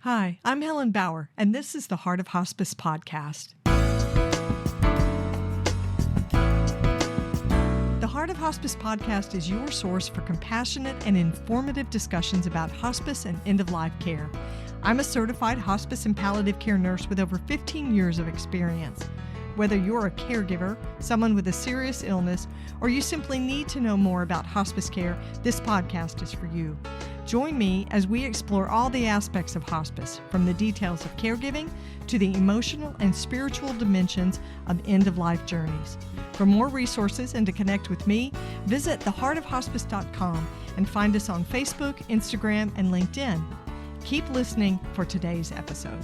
Hi, I'm Helen Bauer, and this is the Heart of Hospice podcast. The Heart of Hospice podcast is your source for compassionate and informative discussions about hospice and end-of-life care. I'm a certified hospice and palliative care nurse with over 15 years of experience. Whether you're a caregiver, someone with a serious illness, or you simply need to know more about hospice care, this podcast is for you. Join me as we explore all the aspects of hospice, from the details of caregiving to the emotional and spiritual dimensions of end-of-life journeys. For more resources and to connect with me, visit theheartofhospice.com and find us on Facebook, Instagram, and LinkedIn. Keep listening for today's episode.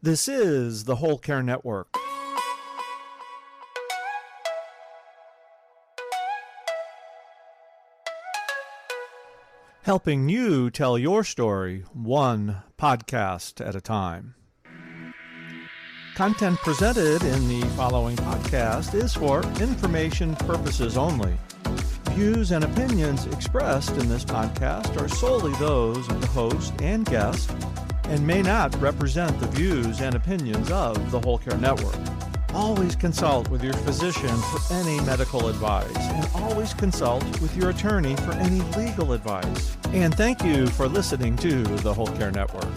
This is the Whole Care Network. Helping you tell your story one podcast at a time. Content presented in the following podcast is for information purposes only. Views and opinions expressed in this podcast are solely those of the host and guest and may not represent the views and opinions of the Whole Care Network. Always consult with your physician for any medical advice, and always consult with your attorney for any legal advice. And thank you for listening to the Whole Care Network.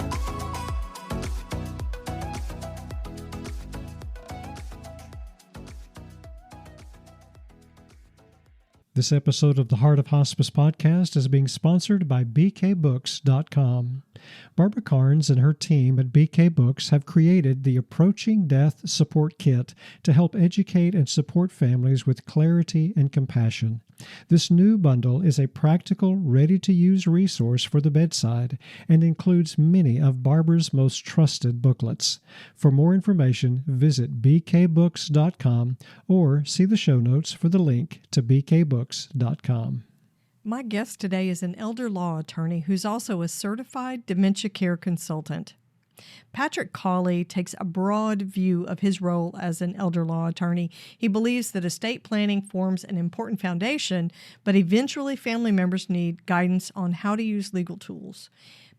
This episode of the Heart of Hospice podcast is being sponsored by bkbooks.com. Barbara Carnes and her team at BK Books have created the Approaching Death Support Kit to help educate and support families with clarity and compassion. This new bundle is a practical, ready-to-use resource for the bedside and includes many of Barbara's most trusted booklets. For more information, visit bkbooks.com or see the show notes for the link to bkbooks.com. My guest today is an elder law attorney who's also a certified dementia care consultant. Patrick Cawley takes a broad view of his role as an elder law attorney. He believes that estate planning forms an important foundation, but eventually family members need guidance on how to use legal tools.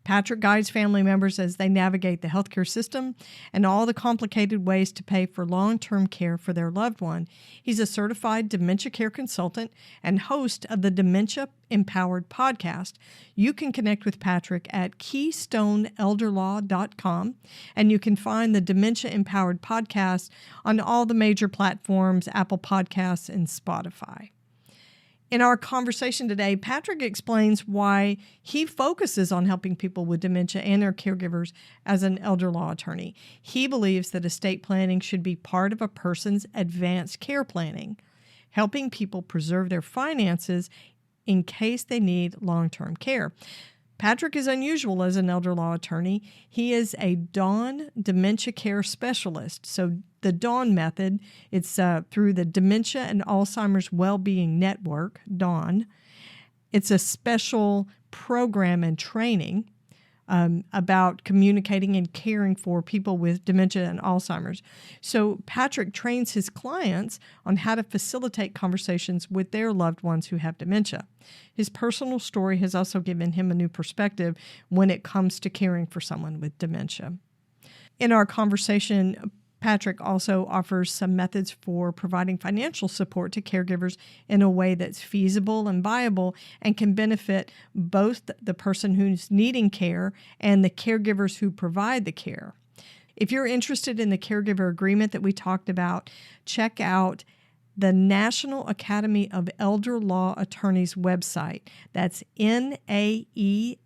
Patrick guides family members as they navigate the healthcare system and all the complicated ways to pay for long-term care for their loved one. He's a certified dementia care consultant and host of the Dementia Empowered podcast. You can connect with Patrick at keystoneelderlaw.com, and you can find the Dementia Empowered podcast on all the major platforms, Apple Podcasts and Spotify. In our conversation today, Patrick explains why he focuses on helping people with dementia and their caregivers as an elder law attorney. He believes that estate planning should be part of a person's advanced care planning, helping people preserve their finances in case they need long-term care. Patrick is unusual as an elder law attorney. He is a DAWN dementia care specialist. So the DAWN method, it's through the Dementia and Alzheimer's Wellbeing Network, DAWN. It's a special program and training about communicating and caring for people with dementia and Alzheimer's. So Patrick trains his clients on how to facilitate conversations with their loved ones who have dementia. His personal story has also given him a new perspective when it comes to caring for someone with dementia. In our conversation, Patrick also offers some methods for providing financial support to caregivers in a way that's feasible and viable and can benefit both the person who's needing care and the caregivers who provide the care. If you're interested in the caregiver agreement that we talked about, check out the National Academy of Elder Law Attorneys website. That's naela.org.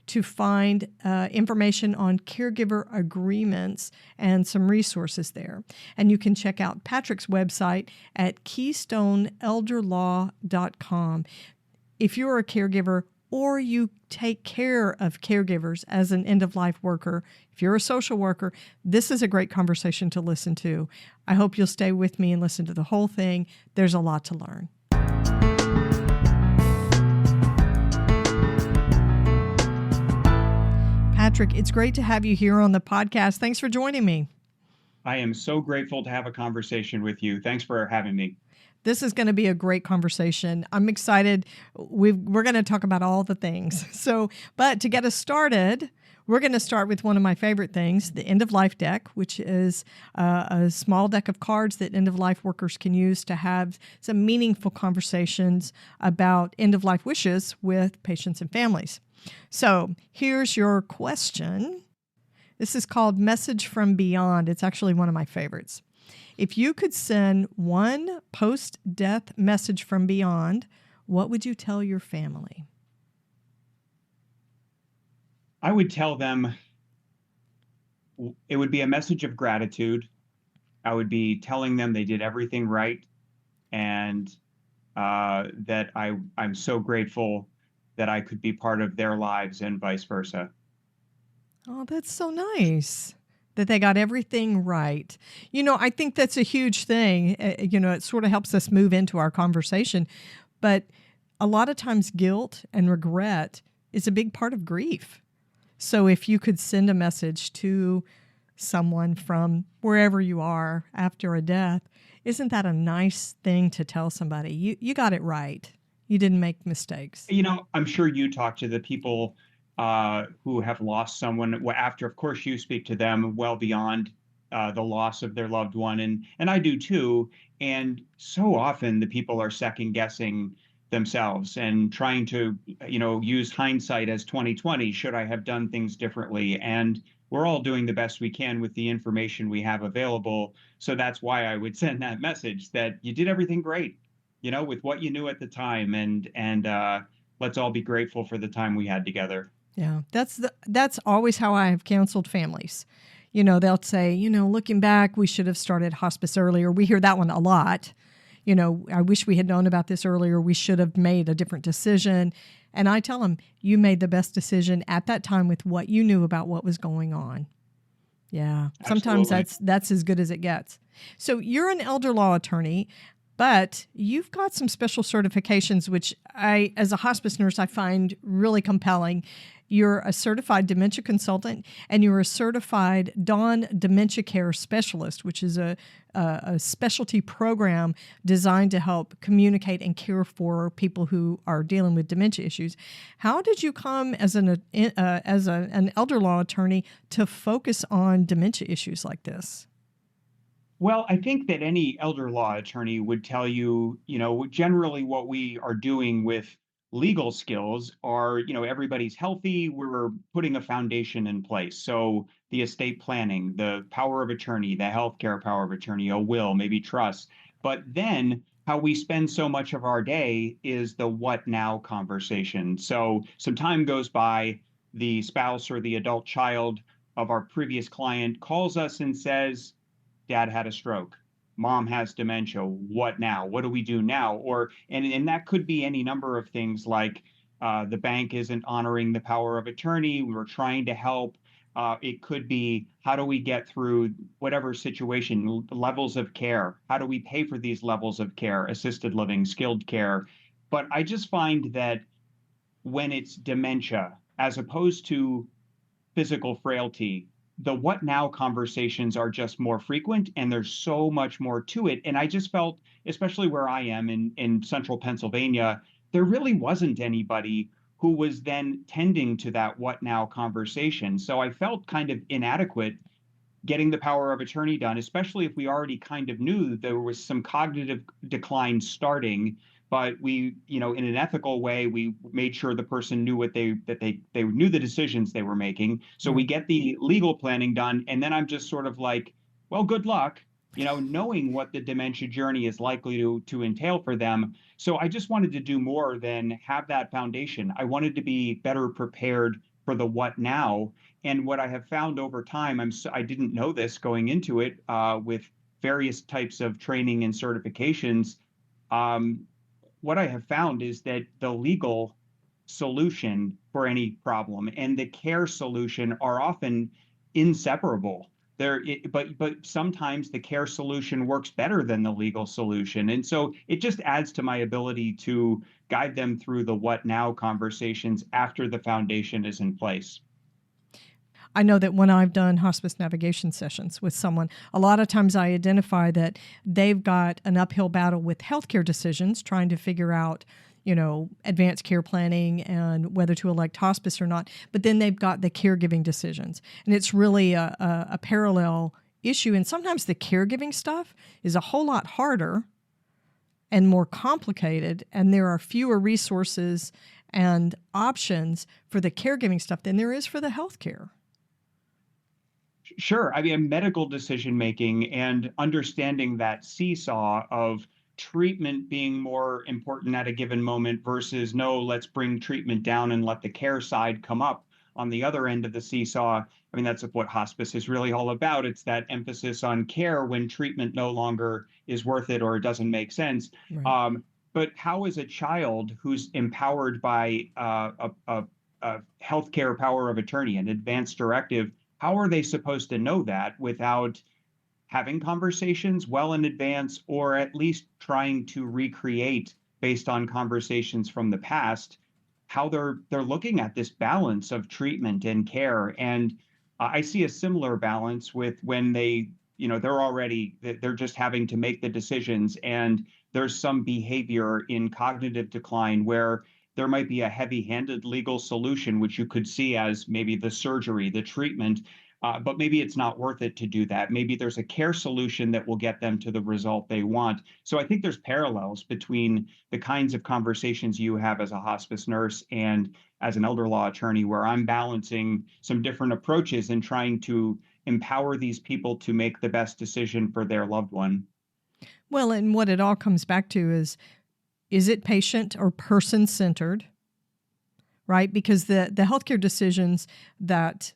to find information on caregiver agreements and some resources there. And you can check out Patrick's website at keystoneelderlaw.com. If you're a caregiver or you take care of caregivers as an end-of-life worker, if you're a social worker, this is a great conversation to listen to. I hope you'll stay with me and listen to the whole thing. There's a lot to learn. Patrick, it's great to have you here on the podcast. Thanks for joining me. I am so grateful to have a conversation with you. Thanks for having me. This is going to be a great conversation. I'm excited. We're going to talk about all the things. But to get us started, we're going to start with one of my favorite things, the end of life deck, which is a small deck of cards that end of life workers can use to have some meaningful conversations about end of life wishes with patients and families. So here's your question. This is called Message from Beyond. It's actually one of my favorites. If you could send one post-death message from beyond, what would you tell your family? I would tell them it would be a message of gratitude. I would be telling them they did everything right and that I'm so grateful that I could be part of their lives and vice versa. Oh, that's so nice that they got everything right. I think that's a huge thing. It sort of helps us move into our conversation. But a lot of times guilt and regret is a big part of grief. So if you could send a message to someone from wherever you are after a death, isn't that a nice thing to tell somebody? You got it right. You didn't make mistakes. I'm sure you talk to the people who have lost someone after, of course, you speak to them well beyond the loss of their loved one. And I do too. And so often the people are second guessing themselves and trying to, use hindsight as 2020. Should I have done things differently? And we're all doing the best we can with the information we have available. So that's why I would send that message that you did everything great, with what you knew at the time. And let's all be grateful for the time we had together. Yeah, that's always how I have counseled families. They'll say, looking back, we should have started hospice earlier. We hear that one a lot. I wish we had known about this earlier. We should have made a different decision. And I tell them, you made the best decision at that time with what you knew about what was going on. Yeah, sometimes that's as good as it gets. So you're an elder law attorney, but you've got some special certifications, which as a hospice nurse, I find really compelling. You're a certified dementia consultant, and you're a certified Dawn Dementia Care Specialist, which is a specialty program designed to help communicate and care for people who are dealing with dementia issues. How did you come as an elder law attorney to focus on dementia issues like this? Well, I think that any elder law attorney would tell you, generally what we are doing with legal skills are, everybody's healthy, we're putting a foundation in place. So the estate planning, the power of attorney, the healthcare power of attorney, a will, maybe trust. But then how we spend so much of our day is the what now conversation. So some time goes by, the spouse or the adult child of our previous client calls us and says, Dad had a stroke. Mom has dementia. What now? What do we do now? And that could be any number of things like the bank isn't honoring the power of attorney. We're trying to help. It could be, how do we get through whatever situation, levels of care? How do we pay for these levels of care, assisted living, skilled care? But I just find that when it's dementia, as opposed to physical frailty, the what now conversations are just more frequent, and there's so much more to it. And I just felt, especially where I am in central Pennsylvania, there really wasn't anybody who was then tending to that what now conversation. So I felt kind of inadequate getting the power of attorney done, especially if we already kind of knew there was some cognitive decline starting. But we, in an ethical way, we made sure the person knew they knew the decisions they were making. So we get the legal planning done, and then I'm just sort of like, well, good luck, knowing what the dementia journey is likely to entail for them. So I just wanted to do more than have that foundation. I wanted to be better prepared for the what now. And what I have found over time, I didn't know this going into it, with various types of training and certifications. What I have found is that the legal solution for any problem and the care solution are often inseparable. But sometimes the care solution works better than the legal solution. And so it just adds to my ability to guide them through the what now conversations after the foundation is in place. I know that when I've done hospice navigation sessions with someone, a lot of times I identify that they've got an uphill battle with healthcare decisions, trying to figure out, advanced care planning and whether to elect hospice or not. But then they've got the caregiving decisions. And it's really a parallel issue. And sometimes the caregiving stuff is a whole lot harder and more complicated. And there are fewer resources and options for the caregiving stuff than there is for the healthcare. Sure. I mean, medical decision making and understanding that seesaw of treatment being more important at a given moment versus no, let's bring treatment down and let the care side come up on the other end of the seesaw. I mean, that's what hospice is really all about. It's that emphasis on care when treatment no longer is worth it or it doesn't make sense. Right. But how is a child who's empowered by a healthcare power of attorney, an advance directive, how are they supposed to know that without having conversations well in advance, or at least trying to recreate based on conversations from the past how they're looking at this balance of treatment and care? And I see a similar balance with when they're just having to make the decisions, and there's some behavior in cognitive decline where there might be a heavy-handed legal solution, which you could see as maybe the surgery, the treatment, but maybe it's not worth it to do that. Maybe there's a care solution that will get them to the result they want. So I think there's parallels between the kinds of conversations you have as a hospice nurse and as an elder law attorney, where I'm balancing some different approaches and trying to empower these people to make the best decision for their loved one. Well, and what it all comes back to is it patient or person-centered, right? Because the healthcare decisions that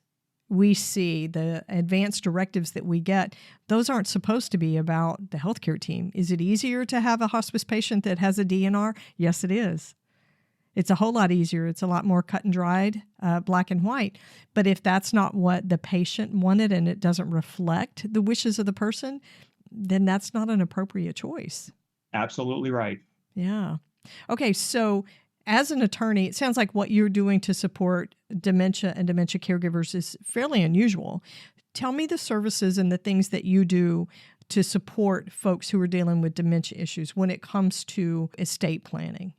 we see, the advanced directives that we get, those aren't supposed to be about the healthcare team. Is it easier to have a hospice patient that has a DNR? Yes, it is. It's a whole lot easier. It's a lot more cut and dried, black and white. But if that's not what the patient wanted and it doesn't reflect the wishes of the person, then that's not an appropriate choice. Absolutely right. Yeah. Okay, so as an attorney, it sounds like what you're doing to support dementia and dementia caregivers is fairly unusual. Tell me the services and the things that you do to support folks who are dealing with dementia issues when it comes to estate planning.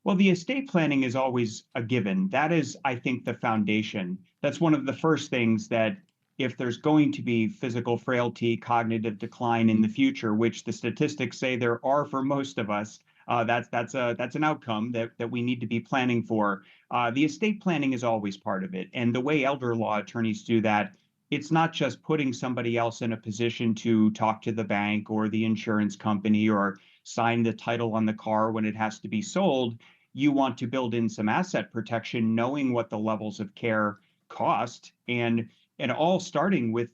Well, the estate planning is always a given. That is, I think, the foundation. That's one of the first things that if there's going to be physical frailty, cognitive decline in the future, which the statistics say there are for most of us, that's an outcome that we need to be planning for. The estate planning is always part of it. And the way elder law attorneys do that, it's not just putting somebody else in a position to talk to the bank or the insurance company or sign the title on the car when it has to be sold. You want to build in some asset protection, knowing what the levels of care cost, and all starting with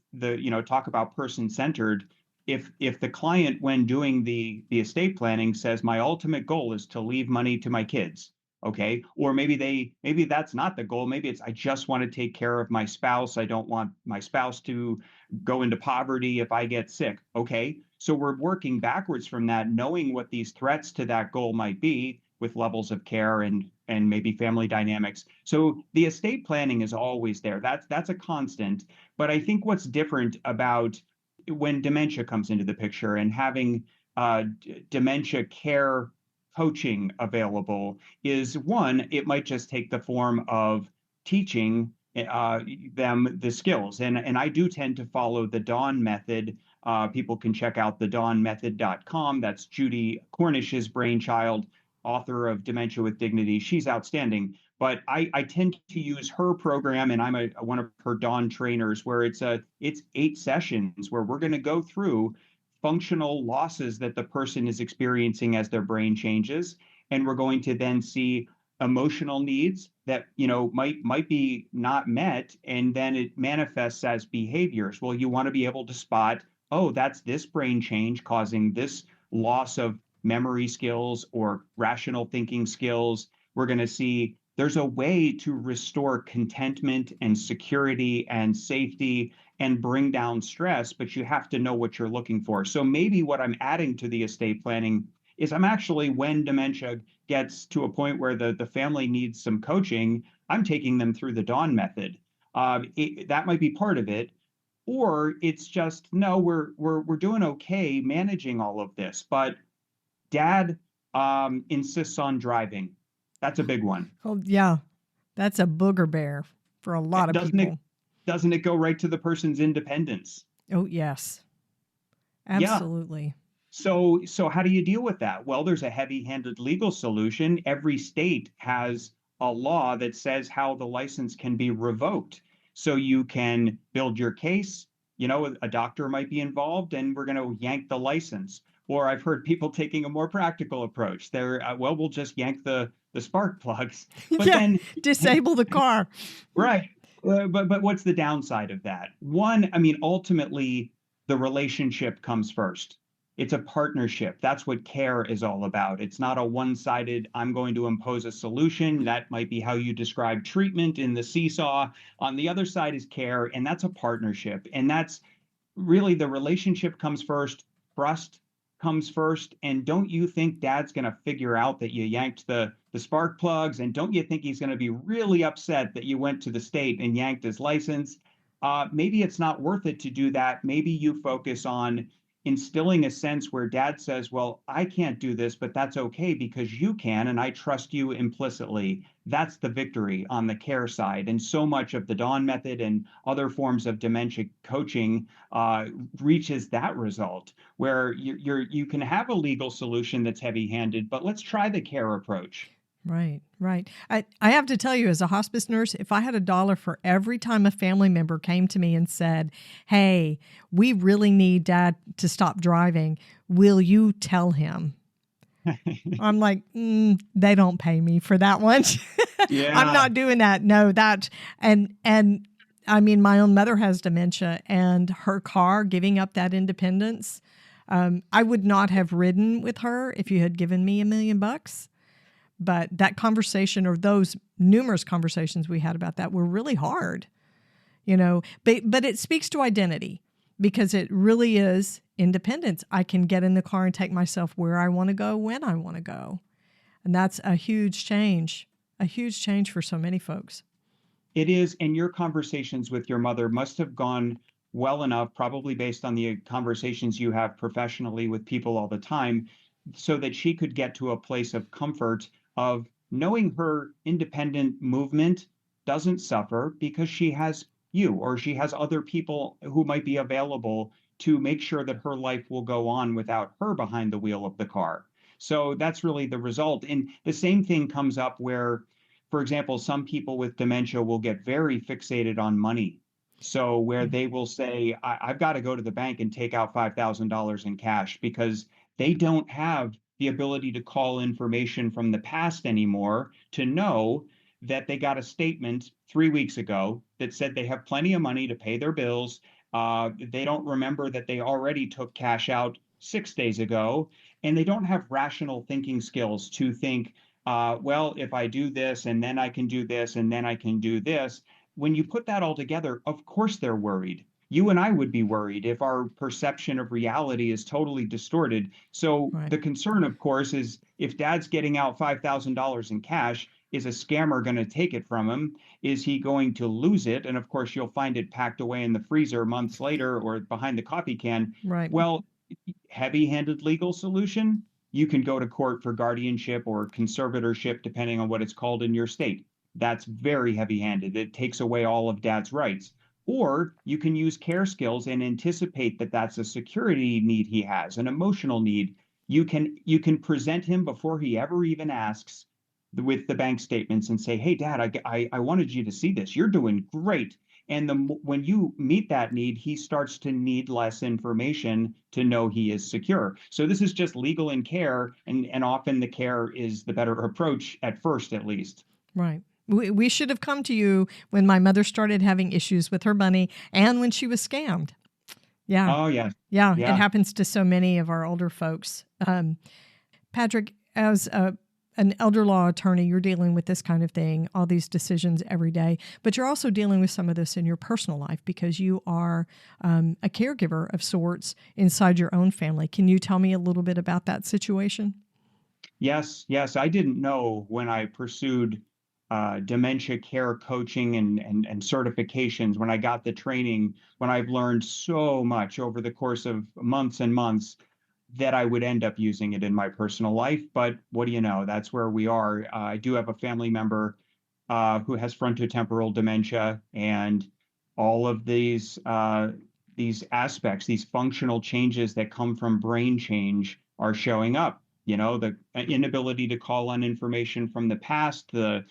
talk about person-centered. If the client, when doing the estate planning, says my ultimate goal is to leave money to my kids, okay, or maybe that's not the goal. Maybe it's I just want to take care of my spouse. I don't want my spouse to go into poverty if I get sick. Okay, so we're working backwards from that, knowing what these threats to that goal might be with levels of care and maybe family dynamics. So the estate planning is always there. That's a constant. But I think what's different about when dementia comes into the picture and having dementia care coaching available is, one, it might just take the form of teaching them the skills. And I do tend to follow the Dawn method. People can check out the dawnmethod.com. That's Judy Cornish's brainchild, author of Dementia with Dignity. She's outstanding. But I tend to use her program, and I'm one of her Dawn trainers, where it's 8 sessions where we're going to go through functional losses that the person is experiencing as their brain changes, and we're going to then see emotional needs that might be not met, and then it manifests as behaviors. Well, you want to be able to spot, oh, that's this brain change causing this loss of memory skills or rational thinking skills. We're going to see there's a way to restore contentment and security and safety and bring down stress, but you have to know what you're looking for. So maybe what I'm adding to the estate planning is I'm actually, when dementia gets to a point where the family needs some coaching, I'm taking them through the Dawn method. That might be part of it. Or it's just, no, we're doing okay managing all of this, but dad insists on driving. That's a big one. Oh, yeah. That's a booger bear for a lot of Doesn't it people. doesn't it go right to the person's independence? Oh, yes. Yeah. Absolutely. So how do you deal with that? Well, there's a heavy-handed legal solution. Every state has a law that says how the license can be revoked. So you can build your case, a doctor might be involved and we're going to yank the license. Or I've heard people taking a more practical approach. Well, we'll just yank the spark plugs. But Yeah. then Disable the car. right. But what's the downside of that? One, I mean, ultimately, the relationship comes first. It's a partnership. That's what care is all about. It's not a one-sided, I'm going to impose a solution. That might be how you describe treatment in the seesaw. On the other side is care, and that's a partnership. And that's really the relationship comes first, trust comes first. And don't you think dad's going to figure out that you yanked the spark plugs? And don't you think he's going to be really upset that you went to the state and yanked his license? Maybe it's not worth it to do that. Maybe you focus on instilling a sense where dad says, well, I can't do this, but that's okay because you can, and I trust you implicitly. That's the victory on the care side. And so much of the Dawn method and other forms of dementia coaching reaches that result where you can have a legal solution that's heavy-handed, but let's try the care approach. Right, right. I have to tell you, as a hospice nurse, if I had $1 for every time a family member came to me and said, hey, we really need dad to stop driving, will you tell him? I'm like, they don't pay me for that one. Yeah. I'm not doing that. No, and I mean, my own mother has dementia, and her car, giving up that independence, I would not have ridden with her if you had given me $1 million. But that conversation, or those numerous conversations we had about that, were really hard, but it speaks to identity, because it really is independence. I can get in the car and take myself where I want to go, when I want to go. And that's a huge change for so many folks. It is, and your conversations with your mother must have gone well enough, probably based on the conversations you have professionally with people all the time, so that she could get to a place of comfort of knowing her independent movement doesn't suffer because she has you, or she has other people who might be available to make sure that her life will go on without her behind the wheel of the car. So that's really the result. And the same thing comes up where, for example, some people with dementia will get very fixated on money. So where they will say, I've got to go to the bank and take out $5,000 in cash, because they don't have the ability to call information from the past anymore to know that they got a statement 3 weeks ago that said they have plenty of money to pay their bills. They don't remember that they already took cash out 6 days ago, and they don't have rational thinking skills to think, well, if I do this and then I can do this and then I can do this. When you put that all together, of course they're worried. You and I would be worried if our perception of reality is totally distorted. So Right. the concern, of course, is if dad's getting out $5,000 in cash, is a scammer going to take it from him? Is he going to lose it? And of course, you'll find it packed away in the freezer months later or behind the coffee can. Right. Well, heavy-handed legal solution, you can go to court for guardianship or conservatorship, depending on what it's called in your state. That's very heavy-handed. It takes away all of dad's rights. Or you can use care skills and anticipate that that's a security need he has, an emotional need. You can present him before he ever even asks with the bank statements and say, hey, dad, I wanted you to see this. You're doing great. And when you meet that need, he starts to need less information to know he is secure. So this is just legal in care, and often the care is the better approach at first, at least. Right. We should have come to you when my mother started having issues with her money and when she was scammed. Yeah. Oh, yeah. Yeah. It happens to so many of our older folks. Patrick, as an elder law attorney, you're dealing with this kind of thing, all these decisions every day, but you're also dealing with some of this in your personal life because you are a caregiver of sorts inside your own family. Can you tell me a little bit about that situation? Yes. I didn't know when I pursued dementia care coaching and certifications, when I got the training, when I've learned so much over the course of months and months, that I would end up using it in my personal life. But what do you know? That's where we are. I do have a family member who has frontotemporal dementia, and all of these aspects, these functional changes that come from brain change are showing up. You know, the inability to call on information from the past, the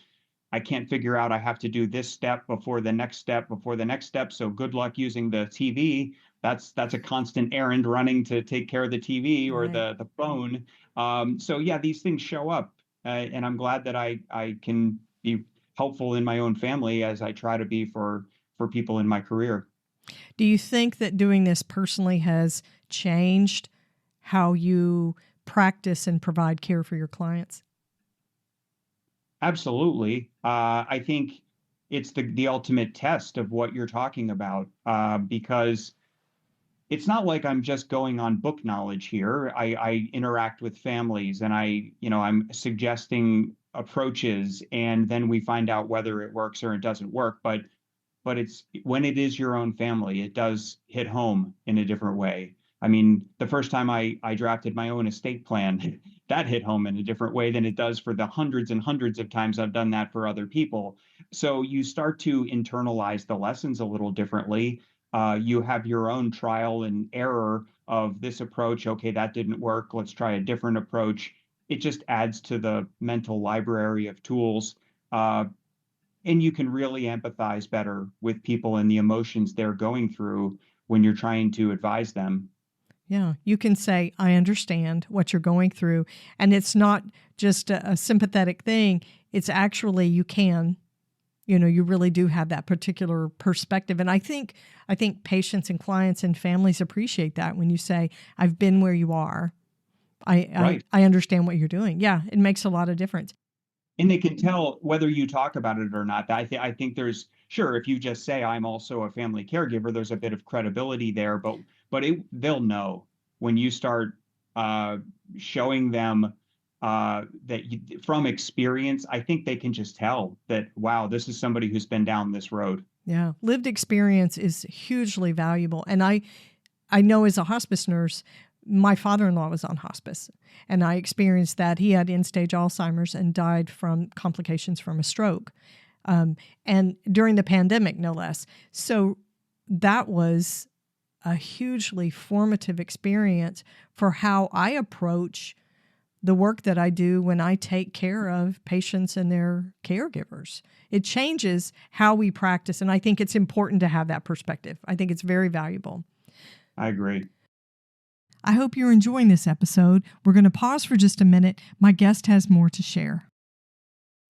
I can't figure out, I have to do this step before the next step before the next step. So good luck using the TV. That's a constant errand running to take care of the TV or Right. the phone. So yeah, these things show up, and I'm glad that I can be helpful in my own family as I try to be for people in my career. Do you think that doing this personally has changed how you practice and provide care for your clients? Absolutely. I think it's the ultimate test of what you're talking about, because it's not like I'm just going on book knowledge here. I interact with families, and I'm suggesting approaches, and then we find out whether it works or it doesn't work. But it's when it is your own family, it does hit home in a different way. I mean, the first time I drafted my own estate plan, that hit home in a different way than it does for the hundreds and hundreds of times I've done that for other people. So you start to internalize the lessons a little differently. You have your own trial and error of this approach. Okay, that didn't work. Let's try a different approach. It just adds to the mental library of tools. And you can really empathize better with people and the emotions they're going through when you're trying to advise them. Yeah, you can say, I understand what you're going through. And it's not just a sympathetic thing. It's actually, you really do have that particular perspective. And I think patients and clients and families appreciate that when you say, I've been where you are. Right. I understand what you're doing. Yeah, it makes a lot of difference. And they can tell whether you talk about it or not. I think there's sure if you just say I'm also a family caregiver, there's a bit of credibility there, but they'll know when you start uh, showing them from experience. I think they can just tell that wow, this is somebody who's been down this road. Yeah, lived experience is hugely valuable. And I know as a hospice nurse, my father-in-law was on hospice, and I experienced that. He had end-stage Alzheimer's and died from complications from a stroke, and during the pandemic, no less. So that was a hugely formative experience for how I approach the work that I do when I take care of patients and their caregivers. It changes how we practice, and I think it's important to have that perspective. I think it's very valuable. I agree. I hope you're enjoying this episode. We're going to pause for just a minute. My guest has more to share.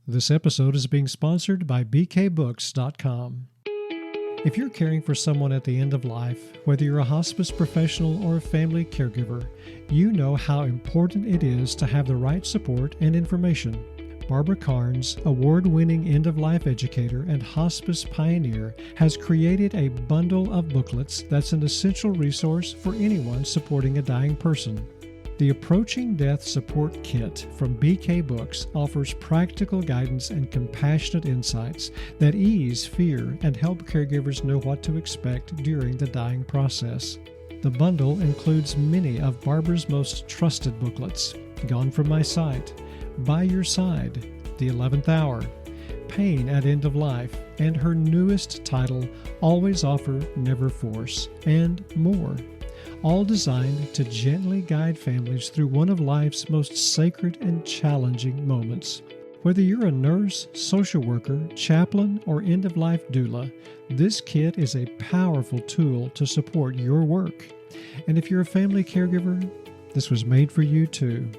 This episode is being sponsored by bkbooks.com. If you're caring for someone at the end of life, whether you're a hospice professional or a family caregiver, you know how important it is to have the right support and information. Barbara Carnes, award-winning end-of-life educator and hospice pioneer, has created a bundle of booklets that's an essential resource for anyone supporting a dying person. The Approaching Death Support Kit from BK Books offers practical guidance and compassionate insights that ease fear and help caregivers know what to expect during the dying process. The bundle includes many of Barbara's most trusted booklets: Gone From My Sight, By Your Side, The 11th Hour, Pain at End of Life, and her newest title, Always Offer, Never Force, and more. All designed to gently guide families through one of life's most sacred and challenging moments. Whether you're a nurse, social worker, chaplain, or end-of-life doula, this kit is a powerful tool to support your work. And if you're a family caregiver, this was made for you too.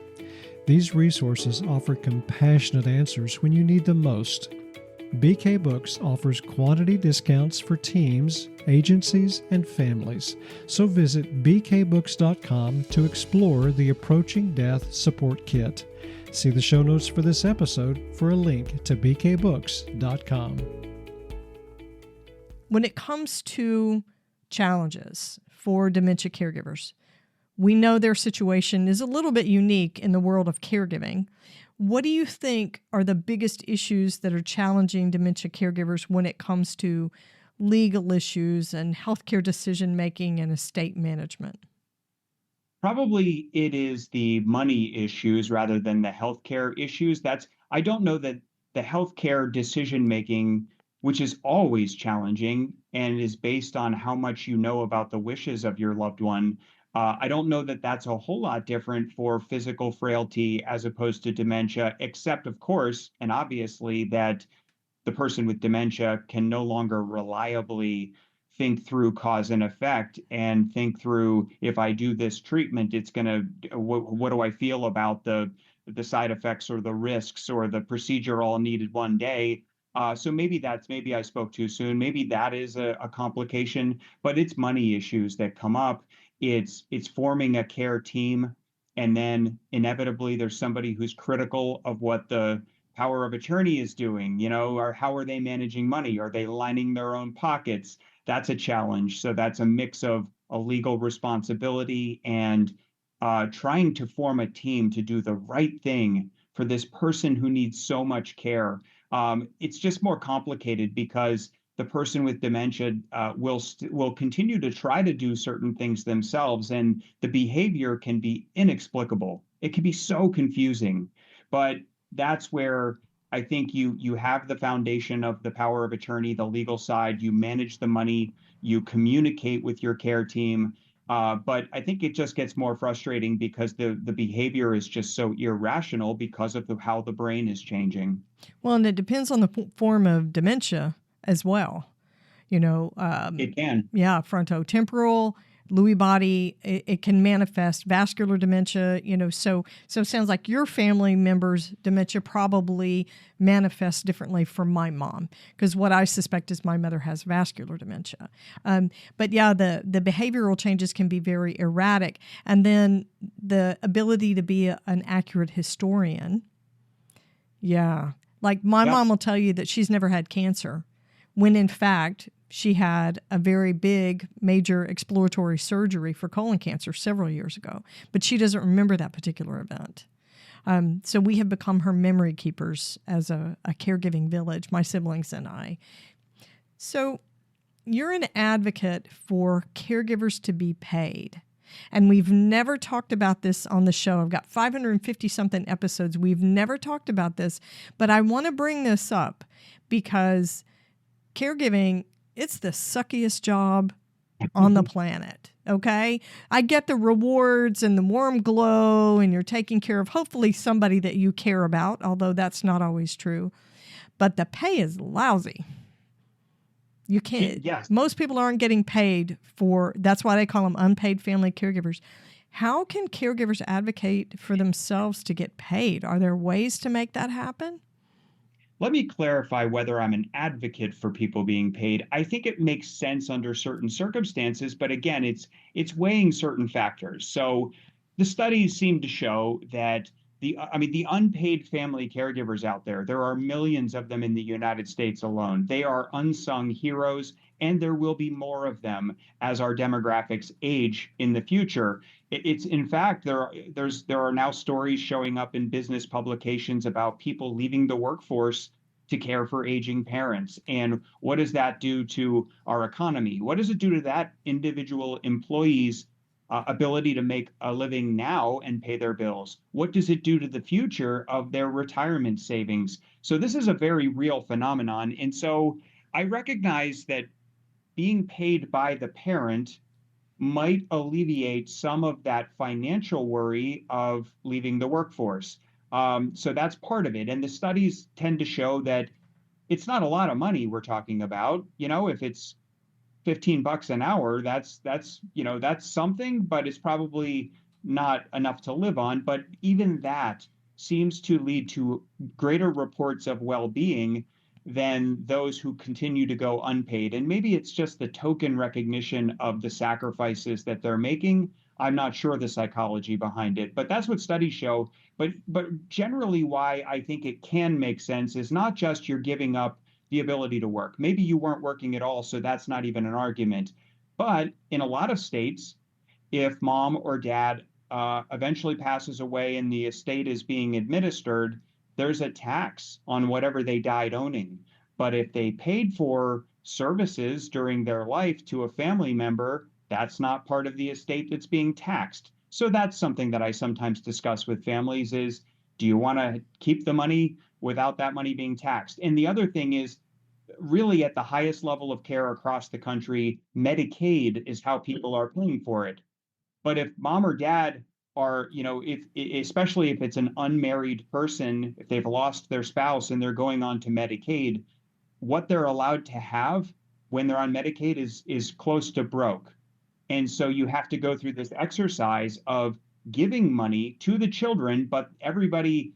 These resources offer compassionate answers when you need them most. BK Books offers quantity discounts for teams, agencies, and families. So visit bkbooks.com to explore the Approaching Death Support Kit. See the show notes for this episode for a link to bkbooks.com. When it comes to challenges for dementia caregivers, we know their situation is a little bit unique in the world of caregiving. What do you think are the biggest issues that are challenging dementia caregivers when it comes to legal issues and healthcare decision making and estate management? Probably it is the money issues rather than the healthcare issues. I don't know that the healthcare decision making, which is always challenging and is based on how much you know about the wishes of your loved one. I don't know that that's a whole lot different for physical frailty as opposed to dementia, except, of course, and obviously, that the person with dementia can no longer reliably think through cause and effect and think through, if I do this treatment, it's going to, what do I feel about the side effects or the risks or the procedure all needed one day. So maybe I spoke too soon. Maybe that is a complication, but it's money issues that come up. It's forming a care team, and then inevitably there's somebody who's critical of what the power of attorney is doing, or how are they managing money? Are they lining their own pockets? That's a challenge. So that's a mix of a legal responsibility and trying to form a team to do the right thing for this person who needs so much care. It's just more complicated because the person with dementia will continue to try to do certain things themselves, and the behavior can be inexplicable. It can be so confusing, but that's where I think you have the foundation of the power of attorney, the legal side. You manage the money, you communicate with your care team. But I think it just gets more frustrating because the behavior is just so irrational because of how the brain is changing. Well, and it depends on the form of dementia as well. You know, It can. yeah, frontotemporal, Lewy body, it can manifest vascular dementia, so it sounds like your family members' dementia probably manifests differently from my mom, because what I suspect is my mother has vascular dementia. But yeah, the behavioral changes can be very erratic. And then the ability to be an accurate historian. Yeah. Like my Yep. mom will tell you that she's never had cancer, when in fact she had a very big major exploratory surgery for colon cancer several years ago, but she doesn't remember that particular event. So we have become her memory keepers as a caregiving village, my siblings and I. So you're an advocate for caregivers to be paid. And we've never talked about this on the show. I've got 550 something episodes. We've never talked about this, but I want to bring this up because caregiving, it's the suckiest job on the planet. Okay. I get the rewards and the warm glow, and you're taking care of hopefully somebody that you care about, although that's not always true. But the pay is lousy. You can't, Yes. most people aren't getting paid that's why they call them unpaid family caregivers. How can caregivers advocate for themselves to get paid? Are there ways to make that happen? Let me clarify whether I'm an advocate for people being paid. I think it makes sense under certain circumstances, but again, it's weighing certain factors. So the studies seem to show that the unpaid family caregivers out there, there are millions of them in the United States alone. They are unsung heroes, and there will be more of them as our demographics age in the future. It's in fact there are now stories showing up in business publications about people leaving the workforce to care for aging parents. And what does that do to our economy? What does it do to that individual employee's ability to make a living now and pay their bills? What does it do to the future of their retirement savings? So this is a very real phenomenon. And so I recognize that being paid by the parent might alleviate some of that financial worry of leaving the workforce. So that's part of it. And the studies tend to show that it's not a lot of money we're talking about. If it's $15 an hour, that's something, but it's probably not enough to live on. But even that seems to lead to greater reports of well-being than those who continue to go unpaid. And maybe it's just the token recognition of the sacrifices that they're making. I'm not sure the psychology behind it, but that's what studies show. But generally, why I think it can make sense is not just you're giving up the ability to work. Maybe you weren't working at all, so that's not even an argument. But in a lot of states, if mom or dad eventually passes away and the estate is being administered, there's a tax on whatever they died owning. But if they paid for services during their life to a family member, that's not part of the estate that's being taxed. So that's something that I sometimes discuss with families is, do you want to keep the money without that money being taxed? And the other thing is, really at the highest level of care across the country, Medicaid is how people are paying for it. But if mom or dad are, if especially if it's an unmarried person, if they've lost their spouse and they're going on to Medicaid, what they're allowed to have when they're on Medicaid is close to broke. And so you have to go through this exercise of giving money to the children, but everybody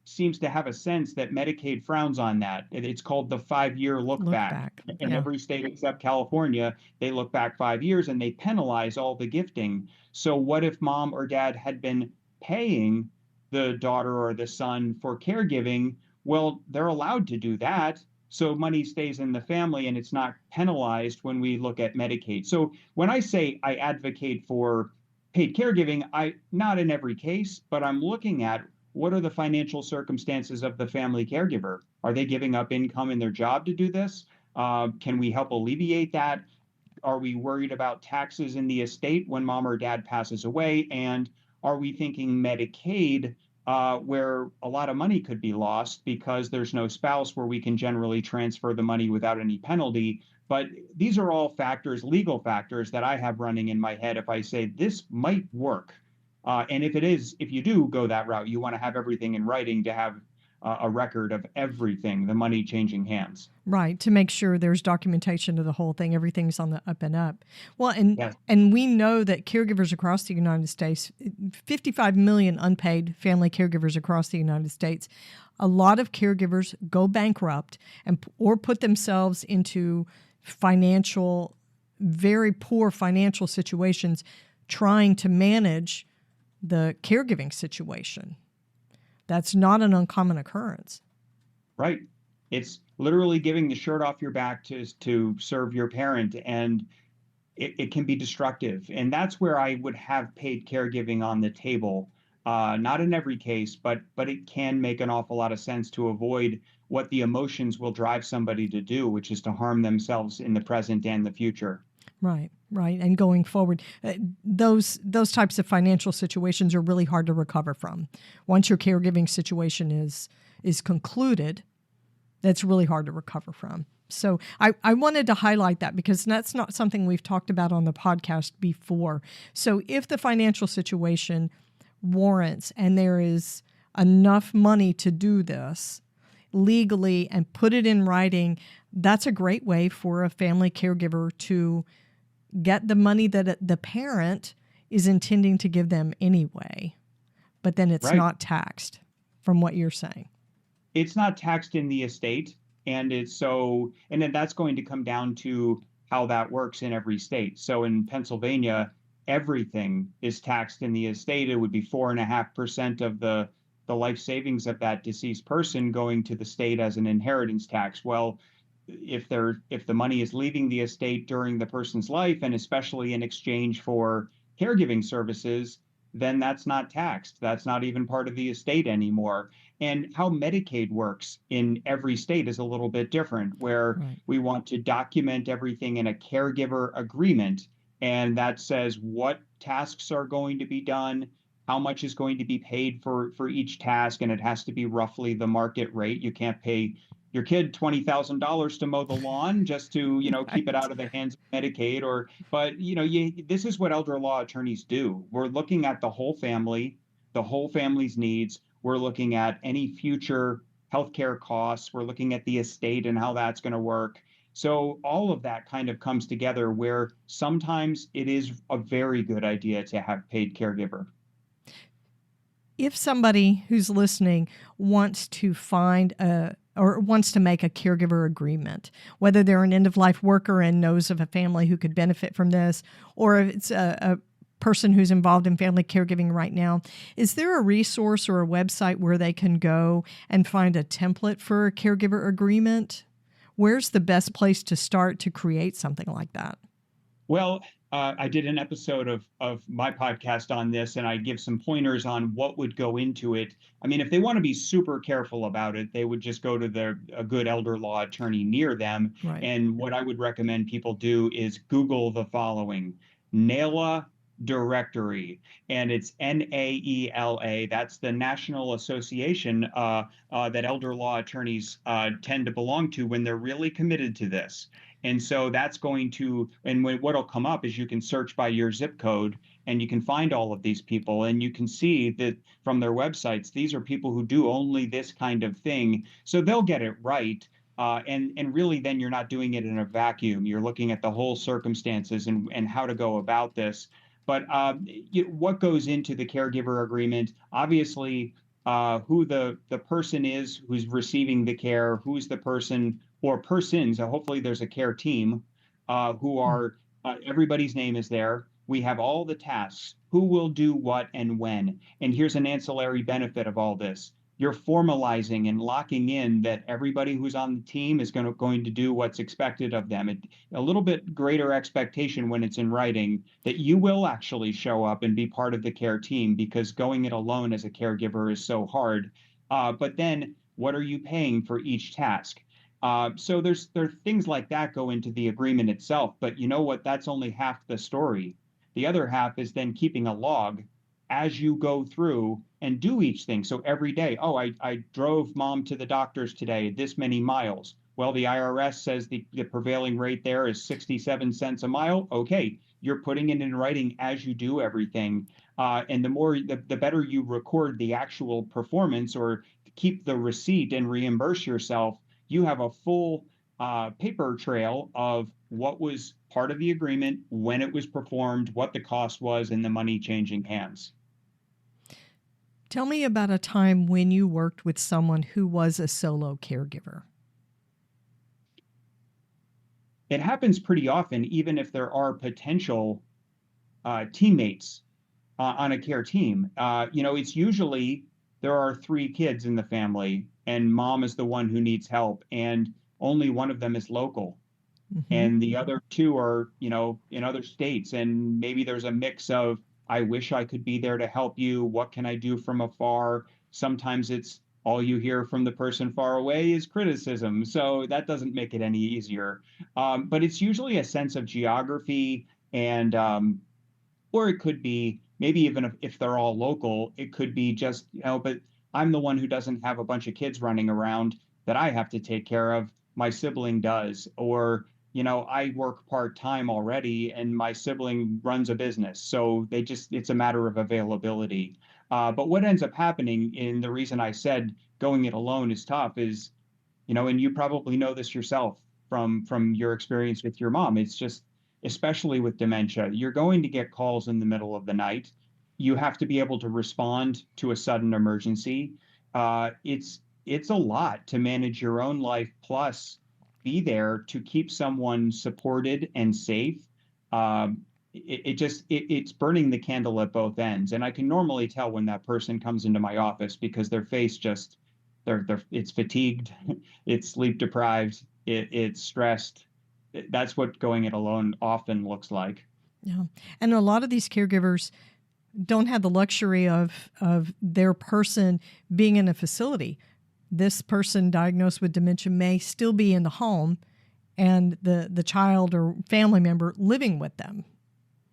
seems to have a sense that Medicaid frowns on that. It's called the 5-year look back. In Yeah. every state except California, they look back 5 years and they penalize all the gifting. So what if mom or dad had been paying the daughter or the son for caregiving? Well, they're allowed to do that. So money stays in the family and it's not penalized when we look at Medicaid. So when I say I advocate for paid caregiving, not in every case, but I'm looking at what are the financial circumstances of the family caregiver? Are they giving up income in their job to do this? Can we help alleviate that? Are we worried about taxes in the estate when mom or dad passes away? And are we thinking Medicaid, where a lot of money could be lost because there's no spouse where we can generally transfer the money without any penalty? But these are all factors, legal factors that I have running in my head if I say this might work. And if you do go that route, you want to have everything in writing to have a record of everything, the money changing hands. Right, to make sure there's documentation of the whole thing, everything's on the up and up. Well, Yes. and we know that caregivers across the United States, 55 million unpaid family caregivers across the United States, a lot of caregivers go bankrupt or put themselves into very poor financial situations trying to manage the caregiving situation. That's not an uncommon occurrence. Right. It's literally giving the shirt off your back to serve your parent, and it can be destructive. And that's where I would have paid caregiving on the table. Not in every case, but it can make an awful lot of sense to avoid what the emotions will drive somebody to do, which is to harm themselves in the present and the future. Right, right. And going forward, those types of financial situations are really hard to recover from. Once your caregiving situation is concluded, that's really hard to recover from. So I wanted to highlight that because that's not something we've talked about on the podcast before. So if the financial situation warrants and there is enough money to do this legally and put it in writing, that's a great way for a family caregiver to get the money that the parent is intending to give them anyway, but then it's Right. not taxed from what you're saying. It's not taxed in the estate, and then that's going to come down to how that works in every state. So in Pennsylvania, everything is taxed in the estate. It would be 4.5% of the life savings of that deceased person going to the state as an inheritance tax. Well, if the money is leaving the estate during the person's life, and especially in exchange for caregiving services, then that's not taxed. That's not even part of the estate anymore. And how Medicaid works in every state is a little bit different, where Right. we want to document everything in a caregiver agreement. And that says what tasks are going to be done, how much is going to be paid for each task, and it has to be roughly the market rate. You can't pay your kid $20,000 to mow the lawn just to, keep it out of the hands of Medicaid. But this is what elder law attorneys do. We're looking at the whole family's needs. We're looking at any future healthcare costs. We're looking at the estate and how that's going to work. So all of that kind of comes together, where sometimes it is a very good idea to have paid caregiver. If somebody who's listening wants to wants to make a caregiver agreement, whether they're an end-of-life worker and knows of a family who could benefit from this, or if it's a person who's involved in family caregiving right now, is there a resource or a website where they can go and find a template for a caregiver agreement? Where's the best place to start to create something like that? Well, I did an episode of my podcast on this, and I give some pointers on what would go into it. I mean, if they want to be super careful about it, they would just go to a good elder law attorney near them. Right. And what I would recommend people do is Google the following: NAELA directory, and it's NAELA. That's the National Association that elder law attorneys tend to belong to when they're really committed to this. And so that's going to, and what'll come up is you can search by your zip code and you can find all of these people, and you can see that from their websites, these are people who do only this kind of thing. So they'll get it right. And really, then you're not doing it in a vacuum. You're looking at the whole circumstances and how to go about this. But what goes into the caregiver agreement? Obviously, who the person is who's receiving the care, who's the person or persons. Hopefully, there's a care team who are everybody's name is there. We have all the tasks, who will do what and when. And here's an ancillary benefit of all this: you're formalizing and locking in that everybody who's on the team is going to do what's expected of them. A little bit greater expectation when it's in writing that you will actually show up and be part of the care team, because going it alone as a caregiver is so hard. But then what are you paying for each task? So there are things like that go into the agreement itself. But you know what? That's only half the story. The other half is then keeping a log as you go through and do each thing. So every day, oh, I drove mom to the doctor's today, this many miles. Well, the IRS says the prevailing rate there is 67 cents a mile. Okay, you're putting it in writing as you do everything. And the better you record the actual performance or keep the receipt and reimburse yourself, you have a full paper trail of what was part of the agreement, when it was performed, what the cost was, and the money changing hands. Tell me about a time when you worked with someone who was a solo caregiver. It happens pretty often, even if there are potential teammates on a care team. It's usually there are 3 kids in the family, and mom is the one who needs help, and only one of them is local. Mm-hmm. And the other 2 are, in other states. And maybe there's a mix of, I wish I could be there to help you. What can I do from afar? Sometimes it's all you hear from the person far away is criticism. So that doesn't make it any easier. But it's usually a sense of geography, and or it could be maybe even if they're all local, it could be just, but I'm the one who doesn't have a bunch of kids running around that I have to take care of. My sibling does. Or, I work part-time already and my sibling runs a business. So it's a matter of availability. But what ends up happening, in the reason I said going it alone is tough, is, and you probably know this yourself from your experience with your mom. It's just, especially with dementia, you're going to get calls in the middle of the night. You have to be able to respond to a sudden emergency. It's a lot to manage your own life, plus be there to keep someone supported and safe. It's burning the candle at both ends. And I can normally tell when that person comes into my office, because their face just, it's fatigued, it's sleep deprived, it's stressed. That's what going it alone often looks like. Yeah. And a lot of these caregivers don't have the luxury of their person being in a facility. This person diagnosed with dementia may still be in the home, and the child or family member living with them.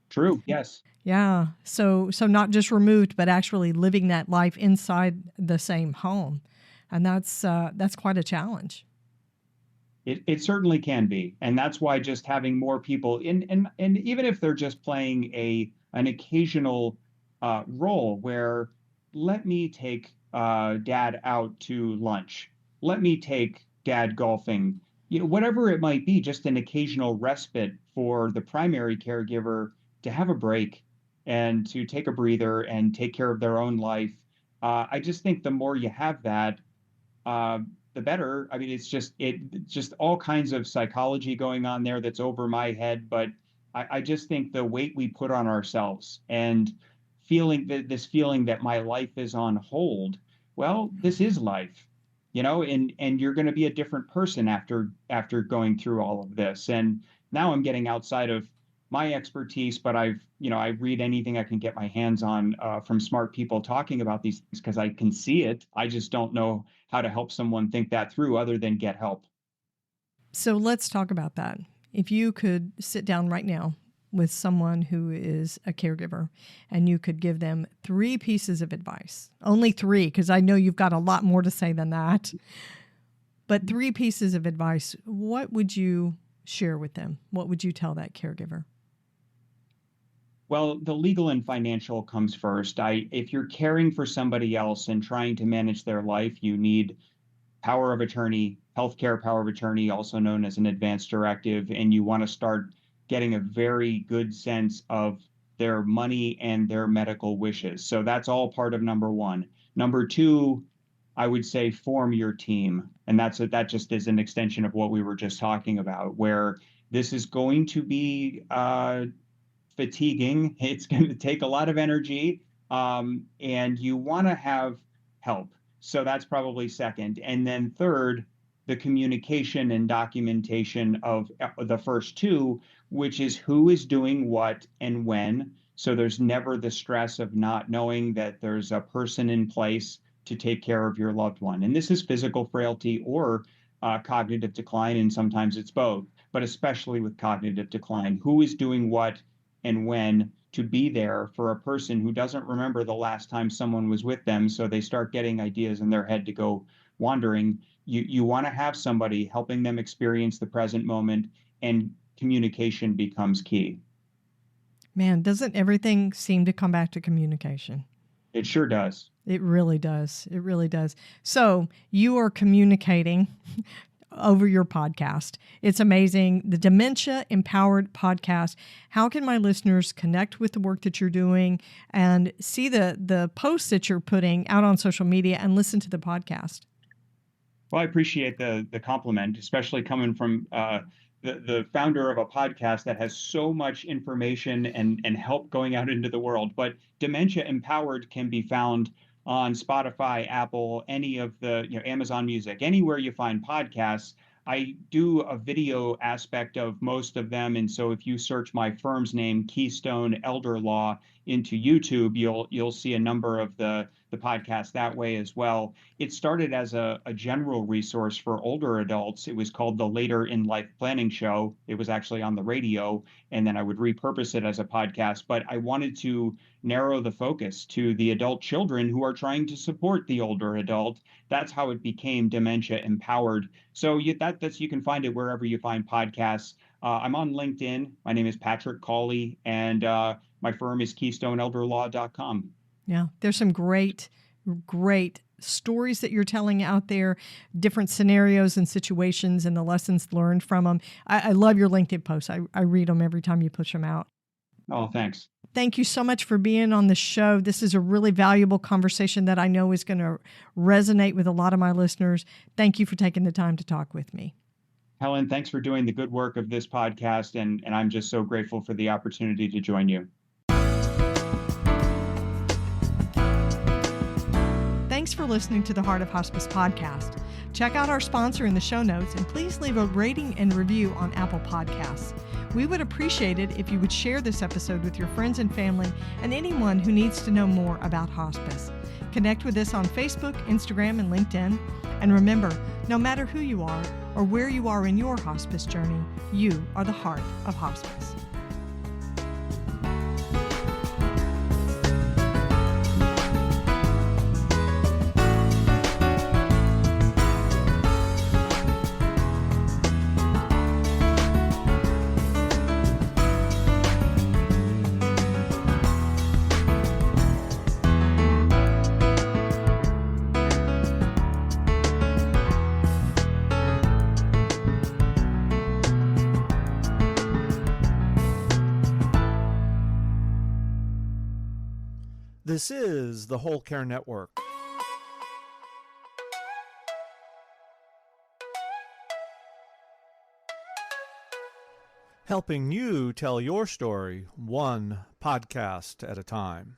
True. Yes. Yeah. So not just removed, but actually living that life inside the same home. And that's quite a challenge. It certainly can be. And that's why just having more people in, and even if they're just playing an occasional role where, let me take dad out to lunch, let me take dad golfing, whatever it might be, just an occasional respite for the primary caregiver to have a break and to take a breather and take care of their own life. I just think the more you have that, the better. I mean, it's just all kinds of psychology going on there that's over my head. But I just think the weight we put on ourselves and this feeling that my life is on hold. Well, this is life, and you're going to be a different person after going through all of this. And now I'm getting outside of my expertise, but I read anything I can get my hands on from smart people talking about these things because I can see it. I just don't know how to help someone think that through other than get help. So let's talk about that. If you could sit down right now with someone who is a caregiver and you could give them 3 pieces of advice, only 3, because I know you've got a lot more to say than that, but 3 pieces of advice, what would you share with them? What would you tell that caregiver? Well, the legal and financial comes first. If you're caring for somebody else and trying to manage their life, you need power of attorney, healthcare power of attorney, also known as an advance directive, and you want to start getting a very good sense of their money and their medical wishes. So that's all part of number 1. Number 2, I would say form your team. And that just is an extension of what we were just talking about, where this is going to be fatiguing. It's going to take a lot of energy, and you want to have help. So that's probably second. And then third, the communication and documentation of the first 2, which is who is doing what and when. So there's never the stress of not knowing that there's a person in place to take care of your loved one. And this is physical frailty or cognitive decline, and sometimes it's both, but especially with cognitive decline, who is doing what and when to be there for a person who doesn't remember the last time someone was with them. So they start getting ideas in their head to go wandering. You want to have somebody helping them experience the present moment, and communication becomes key. Man, doesn't everything seem to come back to communication? It sure does. It really does. It really does. So you are communicating over your podcast. It's amazing. The Dementia Empowered podcast. How can my listeners connect with the work that you're doing and see the posts that you're putting out on social media and listen to the podcast? Well, I appreciate the compliment, especially coming from the founder of a podcast that has so much information and help going out into the world. But Dementia Empowered can be found on Spotify, Apple, any of the, Amazon Music, anywhere you find podcasts. I do a video aspect of most of them, and so if you search my firm's name, Keystone Elder Law, into YouTube, you'll see a number of the podcasts that way as well. It started as a general resource for older adults. It was called the Later in Life Planning Show. It was actually on the radio, and then I would repurpose it as a podcast. But I wanted to narrow the focus to the adult children who are trying to support the older adult. That's how it became Dementia Empowered. So you can find it wherever you find podcasts. I'm on LinkedIn. My name is Patrick Cawley, and my firm is KeystoneElderLaw.com. Yeah, there's some great stories that you're telling out there, different scenarios and situations and the lessons learned from them. I love your LinkedIn posts. I read them every time you push them out. Oh, thanks. Thank you so much for being on the show. This is a really valuable conversation that I know is going to resonate with a lot of my listeners. Thank you for taking the time to talk with me. Helen, thanks for doing the good work of this podcast, and I'm just so grateful for the opportunity to join you. Thanks for listening to the Heart of Hospice podcast. Check out our sponsor in the show notes, and please leave a rating and review on Apple Podcasts. We would appreciate it if you would share this episode with your friends and family and anyone who needs to know more about hospice. Connect with us on Facebook, Instagram, and LinkedIn. And remember, no matter who you are or where you are in your hospice journey, you are the heart of hospice. This is the Whole Care Network. Helping you tell your story one podcast at a time.